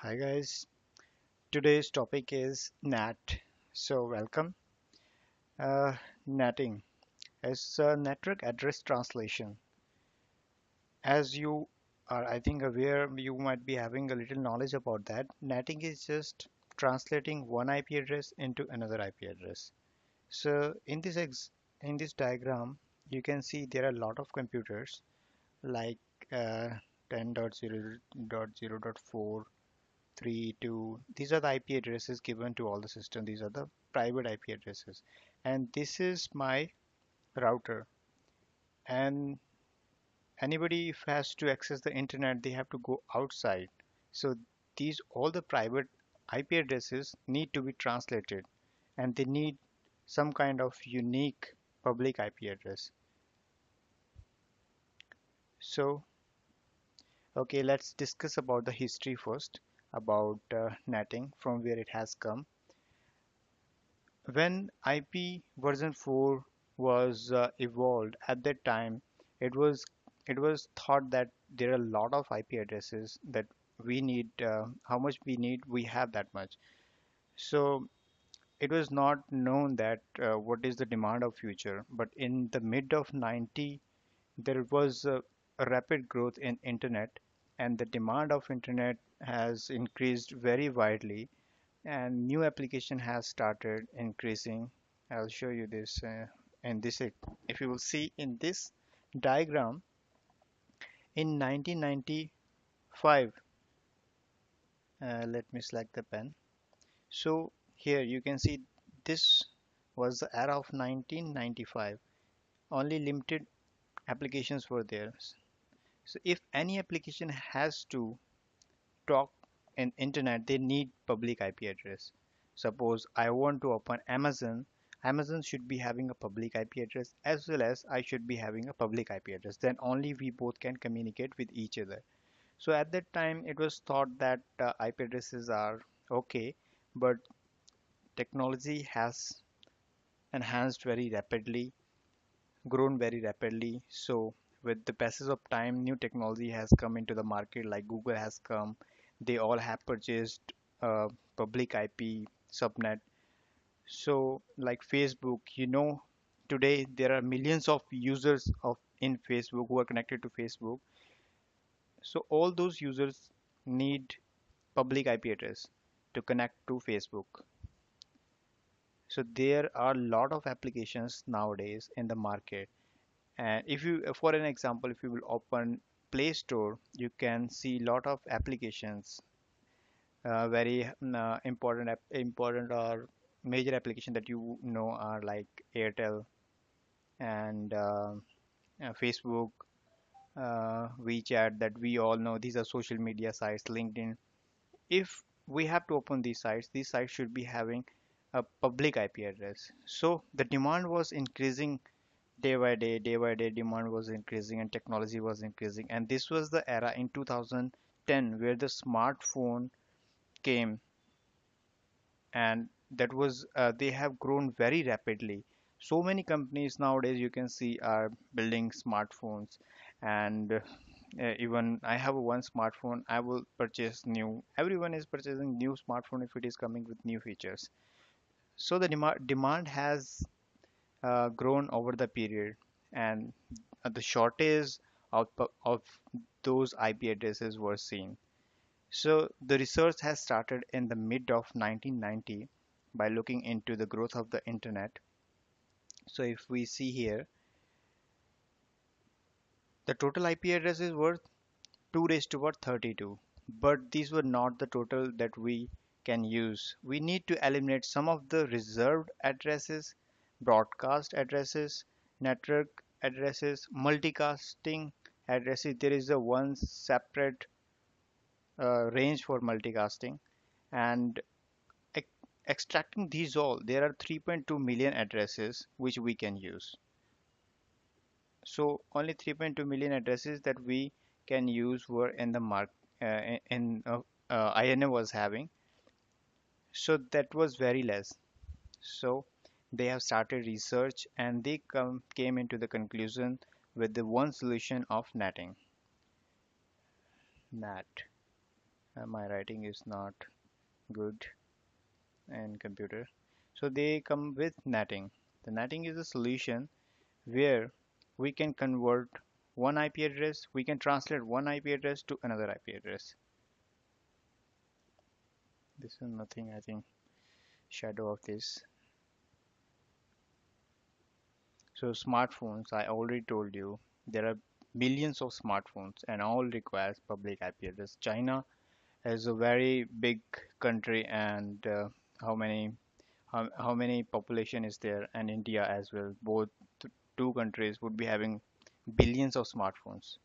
Hi guys, today's topic is NAT. So welcome. Uh, Natting is network address translation. As you are, I think, aware, you might be having a little knowledge about that. Natting is just translating one IP address into another IP address. So in this diagram, you can see there are a lot of computers like uh, 10.0.0.4 3, 2. These are the IP addresses given to all the system. These are the private IP addresses. And this is my router. And anybody if has to access the internet, they have to go outside. So these all the private IP addresses need to be translated and they need some kind of unique public IP address. So, okay, let's discuss about the history first about netting from where it has come. When IP version 4 was evolved at that time, it was it was thought that there are a lot of IP addresses that we need. How much we need, we have that much. So it was not known that what is the demand of future. But in the mid of 90, there was a rapid growth in internet, and the demand of internet has increased very widely and new application has started increasing. I'll show you this in this if you will see in this diagram in 1995, let me select the pen. So here you can see this was the era of 1995. Only limited applications were there. So if any application has to talk in internet, they need public IP address. Suppose I want to open Amazon, Amazon should be having a public IP address as well as I should be having a public IP address. Then only we both can communicate with each other. So at that time, it was thought that IP addresses are okay, but technology has enhanced very rapidly, grown very rapidly. So with the passage of time, new technology has come into the market, like Google has come. They all have purchased public IP subnet. So like Facebook, today there are millions of users of in Facebook who are connected to Facebook. So all those users need public IP address to connect to Facebook. So there are a lot of applications nowadays in the market. And if you, for an example, if you will open Play Store, you can see lot of applications, very important or major application that you know are like Airtel and Facebook, WeChat that we all know. These are social media sites, LinkedIn. If we have to open these sites should be having a public IP address. So the demand was increasing day by day demand was increasing and technology was increasing, and this was the era in 2010 where the smartphone came, and that was they have grown very rapidly. So many companies nowadays you can see are building smartphones, and even I have one smartphone, I will purchase new. Everyone is purchasing new smartphone if it is coming with new features. So the demand has grown over the period, and the shortage of those IP addresses were seen. So the research has started in the mid of 1990 by looking into the growth of the internet. So if we see here, the total IP addresses were 2 raised to power 32, but these were not the total that we can use. We need to eliminate some of the reserved addresses, broadcast addresses, network addresses, multicasting addresses. There is a one separate range for multicasting, and ex- extracting these all, there are 3.2 million addresses which we can use. So only 3.2 million addresses that we can use were in the mark in INA was having. So that was very less. So they have started research and they came into the conclusion with the one solution of netting, NAT. My writing is not good in computer. So they come with netting. The netting is a solution where we can convert one IP address, we can translate one IP address to another IP address. This is nothing, I think, shadow of this. So smartphones, I already told you, there are millions of smartphones and all requires public IP address. China is a very big country and how many how many population is there, and India as well. Both two countries would be having billions of smartphones,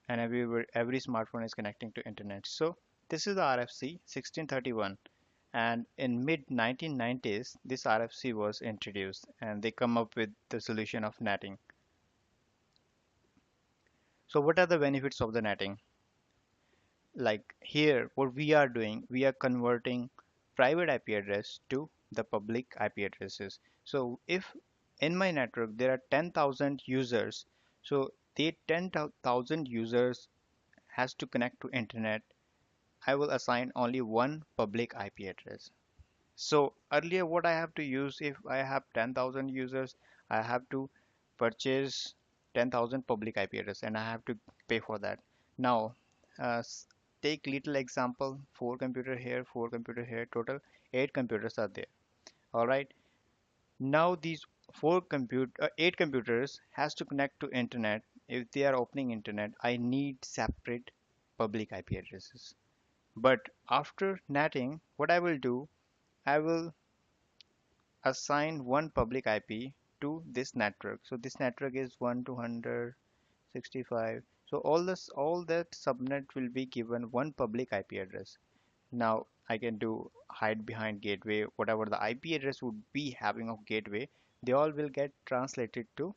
and every smartphone is connecting to internet. So this is the RFC 1631, and in mid 1990s this RFC was introduced and they come up with the solution of netting. So what are the benefits of the netting? Like here, what we are doing, we are converting private IP address to the public IP addresses. So if in my network there are 10,000 users, so the 10,000 users has to connect to internet. I will assign only one public IP address. So earlier what I have to use, if I have 10,000 users, I have to purchase 10,000 public IP address and I have to pay for that. Now, take little example, four computer here, total eight computers are there. All right. Now these eight computers has to connect to internet. If they are opening internet, I need separate public IP addresses. But after netting, what I will do, I will assign one public IP to this network. So this network is 1 to 165. So all that subnet will be given one public IP address. Now I can do hide behind gateway, whatever the IP address would be having of gateway, they all will get translated to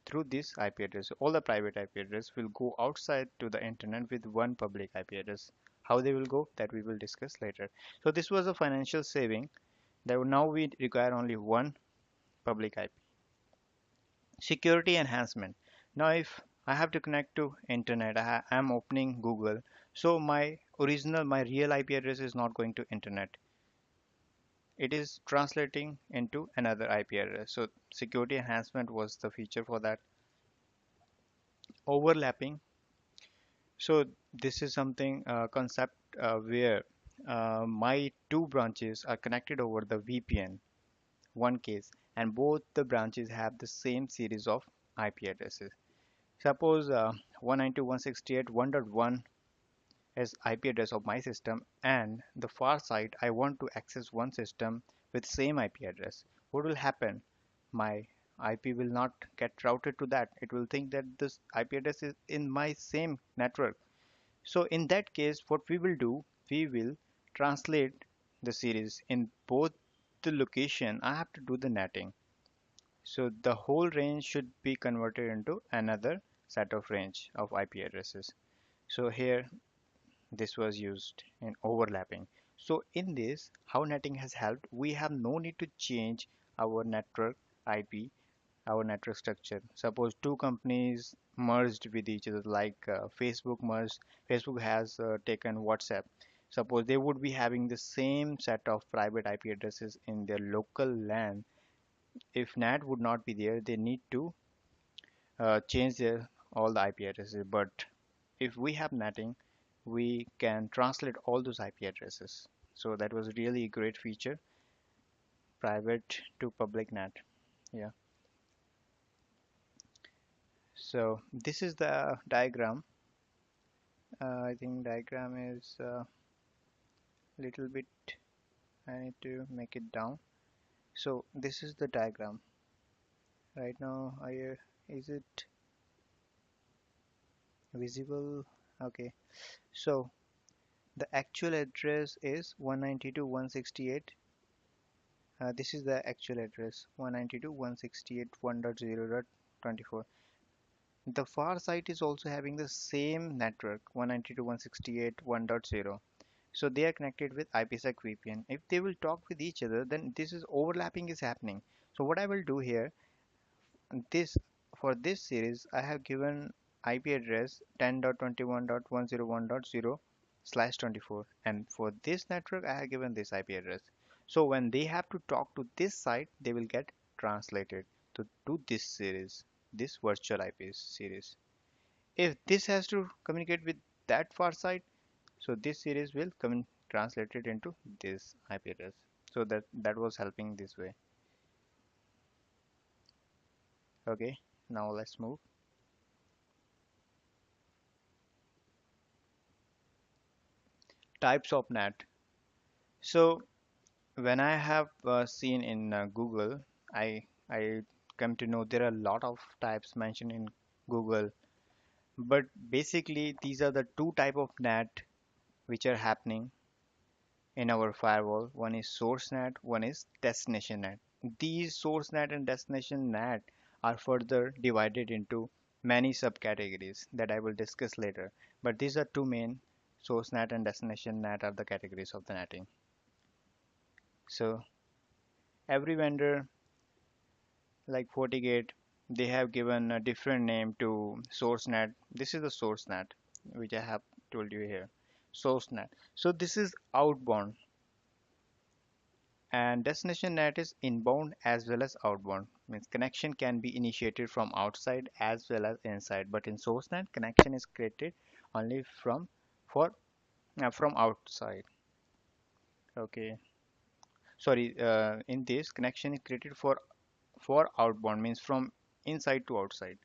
through this IP address. All the private IP address will go outside to the internet with one public IP address. How they will go, that we will discuss later. So this was a financial saving that now we require only one public IP. Security enhancement. Now if I have to connect to internet, am opening Google, so my real IP address is not going to internet. It is translating into another IP address. So security enhancement was the feature for that. Overlapping. So this is something concept where my two branches are connected over the VPN, one case, and both the branches have the same series of IP addresses. Suppose 192.168.1.1 is IP address of my system, and the far side I want to access one system with same IP address. What will happen? My IP will not get routed to that. It will think that this IP address is in my same network. So in that case, what we will do, we will translate the series in both the location. I have to do the netting. So the whole range should be converted into another set of range of IP addresses. So here this was used in overlapping. So in this, how netting has helped, we have no need to change our network IP, our network structure. Suppose two companies merged with each other, like Facebook merged, Facebook has taken WhatsApp. Suppose they would be having the same set of private IP addresses in their local LAN. If NAT would not be there, they need to change all the IP addresses. But if we have netting, we can translate all those IP addresses. So that was really a great feature, private to public NAT. Yeah. So this is the diagram. I think diagram is a little bit, I need to make it down. So this is the diagram. Right now, is it visible? Okay. So the actual address is 192.168. This is the actual address 192.168.1.0.24. The far side is also having the same network 192.168.1.0. So they are connected with IPsec VPN. If they will talk with each other, then this is overlapping is happening. So what I will do here, this for this series, I have given IP address 10.21.101.0 /24, and for this network I have given this IP address. So when they have to talk to this site, they will get translated to this series, this virtual IP series. If this has to communicate with that far side, so this series will come translated into this IP address. So that was helping this way. Okay, now let's move. Types of NAT. So when I have seen in Google, I come to know there are a lot of types mentioned in Google, but basically these are the two type of NAT which are happening in our firewall. One is source NAT, one is destination NAT. These source NAT and destination NAT are further divided into many subcategories that I will discuss later. But these are two main: source NAT and destination NAT are the categories of the netting. So every vendor like FortiGate, they have given a different name to source NAT. This is the source NAT, which I have told you here. Source NAT. So this is outbound, and destination NAT is inbound as well as outbound. Means connection can be initiated from outside as well as inside. But in source NAT, connection is created only for from outside. Okay. Sorry. In this, connection is created for outbound, means from inside to outside.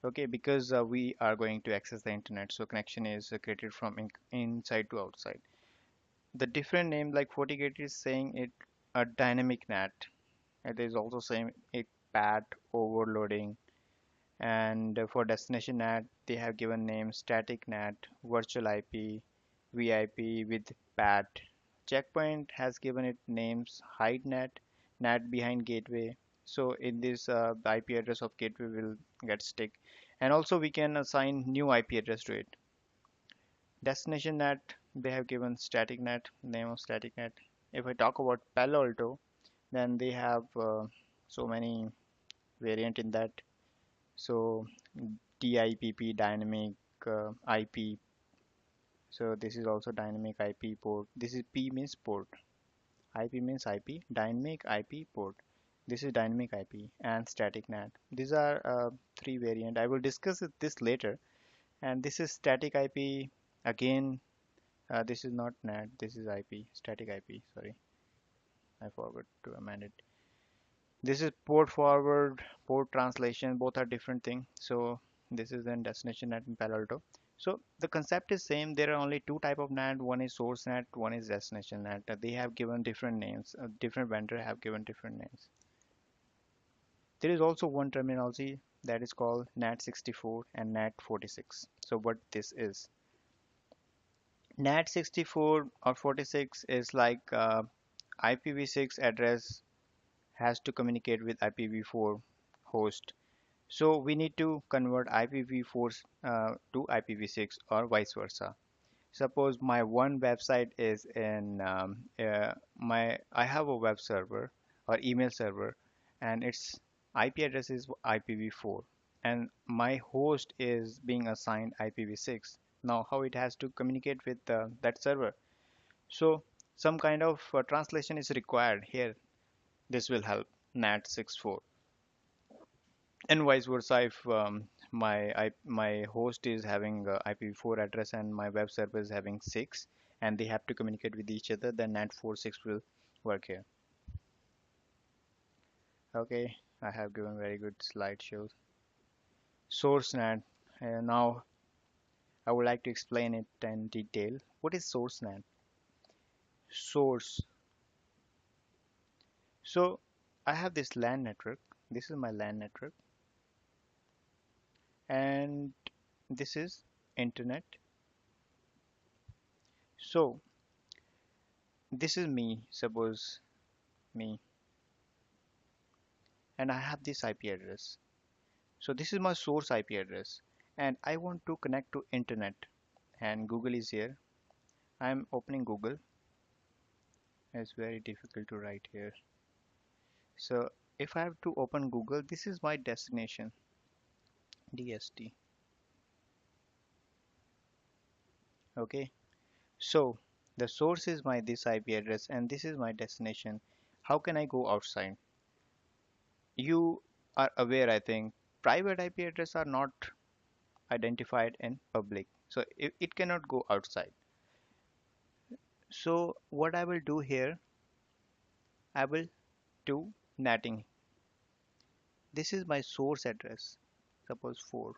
Okay, because we are going to access the internet, so connection is created from inside to outside. The different name like FortiGate is saying it a dynamic NAT. It is also saying a PAT overloading. And for destination NAT, they have given names static NAT, virtual IP, VIP with PAT. Checkpoint has given it names hide NAT, NAT behind gateway. So in this, the IP address of gateway will get stick. And also we can assign new IP address to it. Destination NAT, they have given static NAT, name of static NAT. If I talk about Palo Alto, then they have so many variant in that. So DIPP, dynamic IP. So this is also dynamic IP port. This is P means port. IP means IP. Dynamic IP port. This is dynamic IP and static NAT. These are three variant. I will discuss this later. And this is static IP. Again, this is not NAT. This is IP. Static IP. Sorry, I forgot to amend it. This is port forward, port translation, both are different thing. So this is then destination NAT in Palo Alto. So the concept is same. There are only two type of NAT. One is source NAT, one is destination NAT. They have given different names. Different vendor have given different names. There is also one terminology that is called NAT64 and NAT46. So what this is? NAT64 or 46 is like IPv6 address has to communicate with IPv4 host. So we need to convert IPv4 to IPv6 or vice versa. Suppose my one website is in my I have a web server or email server, and its IP address is IPv4, and my host is being assigned IPv6. Now how it has to communicate with that server? So some kind of translation is required here. This will help NAT64. And vice versa, if my host is having IPv4 address and my web server is having 6, and they have to communicate with each other, then NAT46 will work here. Okay, I have given very good slideshows. Source NAT. Now I would like to explain it in detail. What is source NAT? Source. So I have this LAN network. This is my LAN network, and this is internet. So this is me, suppose me, and I have this IP address. So this is my source IP address, and I want to connect to internet, and Google is here. I'm opening Google. It's very difficult to write here. So if I have to open Google, this is my destination, DST. Okay, So the source is my this IP address and this is my destination. How can I go outside? You are aware, I think, private IP address are not identified in public. So it cannot go outside. So what I will do here, I will do natting. This is my source address, suppose 4.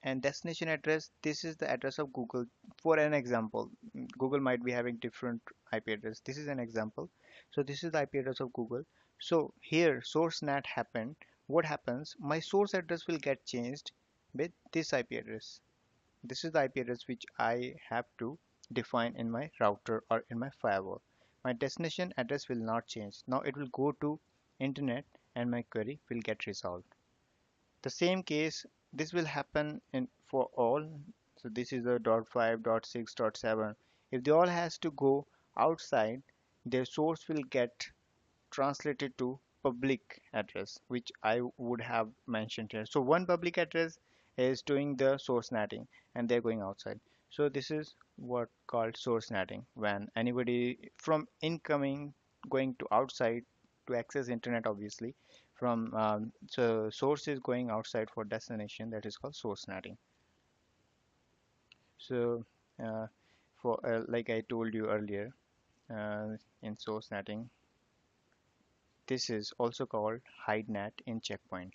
And destination address, this is the address of Google. For an example, Google might be having different IP address. This is an example. So this is the IP address of Google. So here source NAT happened. What happens? My source address will get changed with this IP address. This is the IP address which I have to define in my router or in my firewall. My destination address will not change. Now it will go to internet and my query will get resolved. The same case, this will happen in for all. So this is the .5, .6, .7. If they all has to go outside, their source will get translated to public address, which I would have mentioned here. So one public address is doing the source netting and they're going outside. So this is what called source netting, when anybody from incoming going to outside to access internet, obviously from so source is going outside for destination, that is called source netting. So uh, for like I told you earlier, in source netting, this is also called hide net in checkpoint.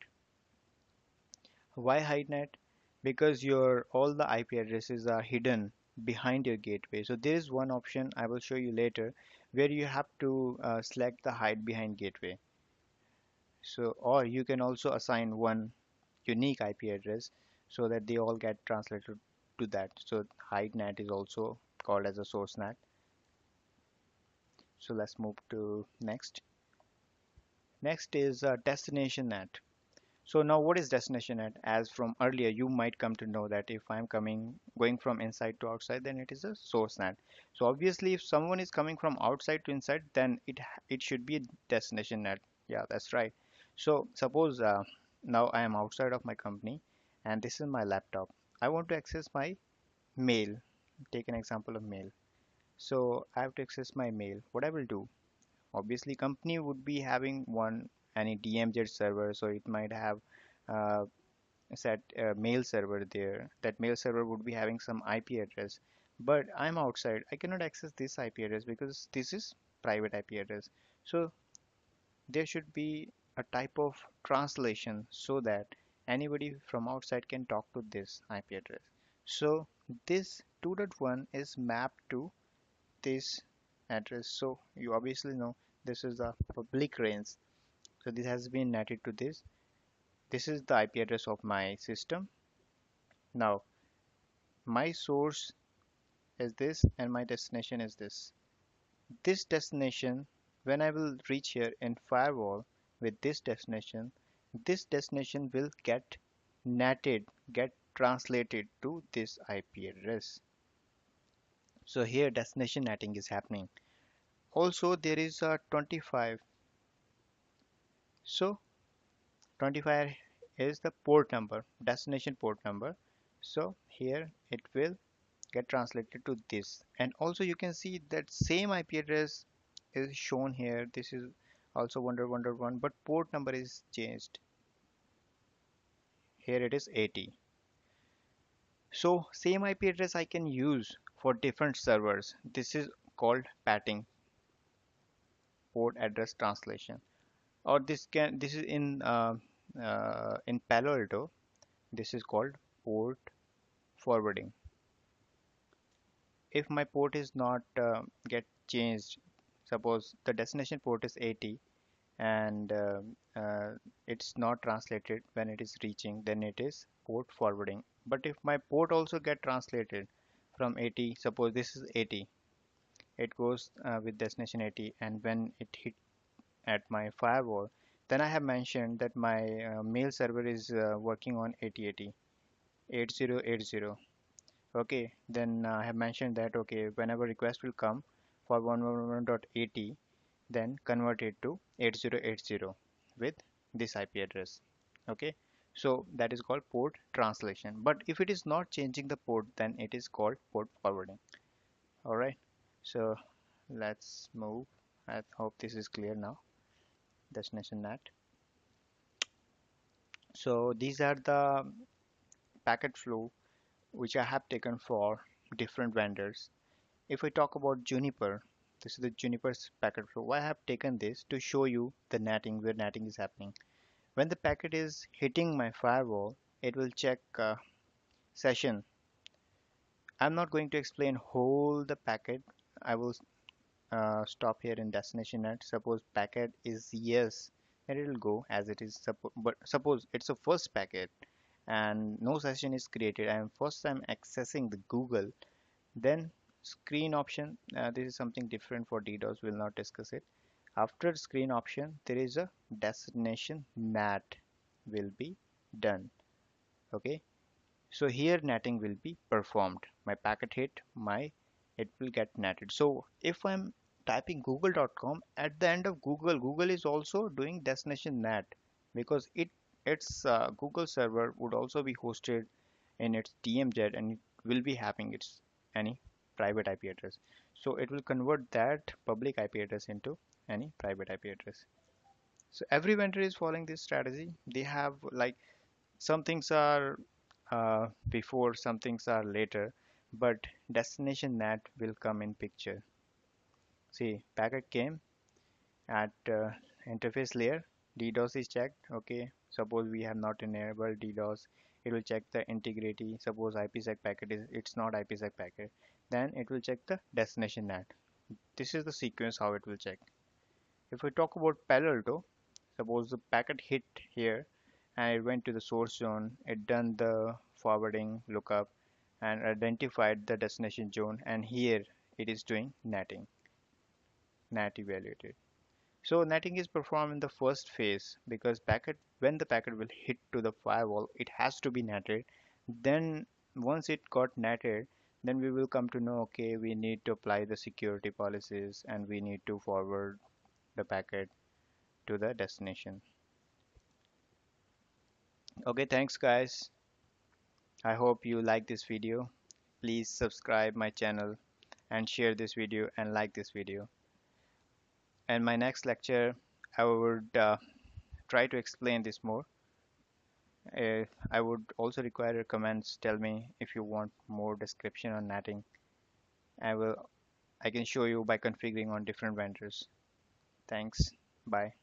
Why hide net? Because your all the IP addresses are hidden behind your gateway. So there is one option I will show you later where you have to select the hide behind gateway. So or you can also assign one unique IP address so that they all get translated to that. So hide net is also called as a source net. So let's move to next. Next is destination net. So now what is destination at? As from earlier, you might come to know that if I'm going from inside to outside, then it is a source net. So obviously, if someone is coming from outside to inside, then it should be a destination net. Yeah, that's right. So suppose now I am outside of my company, and this is my laptop. I want to access my mail. Take an example of mail. So I have to access my mail. What I will do? Obviously, company would be having one any DMZ server, so it might have uh, set a mail server there. That mail server would be having some IP address, but I'm outside. I cannot access this IP address because this is private IP address. So there should be a type of translation so that anybody from outside can talk to this IP address. So this 2.1 is mapped to this address. So you obviously know this is the public range. So this has been netted to this. This is the IP address of my system. Now my source is this and my destination is this. This destination, when I will reach here in firewall with this destination will get netted, get translated to this IP address. So here destination netting is happening. Also there is a 25. So 25 is the port number, destination port number. So here it will get translated to this. And also you can see that same IP address is shown here. This is also 1.1.1, but port number is changed. Here it is 80. So same IP address I can use for different servers. This is called patting, port address translation. Or this is in Palo Alto. This is called port forwarding. If my port is not get changed, suppose the destination port is 80 and it's not translated when it is reaching, then it is port forwarding. But if my port also get translated from 80, suppose this is 80, it goes with destination 80, and when it hit at my firewall, then I have mentioned that my mail server is working on 8080 8080. Okay, then I have mentioned that okay, whenever request will come for 111.80, then convert it to 8080 with this IP address. Okay, So that is called port translation. But if it is not changing the port, then it is called port forwarding. All right. So let's move. I hope this is clear now. Destination NAT. So these are the packet flow which I have taken for different vendors. If we talk about Juniper, this is the Juniper's packet flow. I have taken this to show you the netting, where netting is happening. When the packet is hitting my firewall, it will check session. I'm not going to explain whole the packet. I will stop here in destination net. Suppose packet is yes, then it will go as it is. But suppose it's a first packet and no session is created. I am first time accessing the Google. Then screen option. This is something different for DDoS. We'll not discuss it. After screen option, there is a destination NAT will be done. Okay. So here netting will be performed. My packet hit, it will get netted. So if I'm typing google.com, at the end of Google, Google is also doing destination NAT because its Google server would also be hosted in its DMZ and it will be having its any private IP address. So it will convert that public IP address into any private IP address. So every vendor is following this strategy. They have like some things are before, some things are later, but destination NAT will come in picture. See, packet came at interface layer, DDoS is checked. Okay, suppose we have not enabled DDoS, it will check the integrity. Suppose IPsec packet is it's not IPsec packet, then it will check the destination NAT. This is the sequence how it will check. If we talk about Palo Alto, suppose the packet hit here and it went to the source zone, it done the forwarding lookup and identified the destination zone, and here it is doing netting, NAT evaluated. So netting is performed in the first phase because packet when the packet will hit to the firewall, it has to be netted. Then once it got netted, then we will come to know okay, we need to apply the security policies and we need to forward the packet to the destination. Okay, thanks guys. I hope you like this video. Please subscribe my channel and share this video and like this video. And my next lecture, I would try to explain this more. I would also require your comments. Tell me if you want more description on netting. I can show you by configuring on different vendors. Thanks. Bye.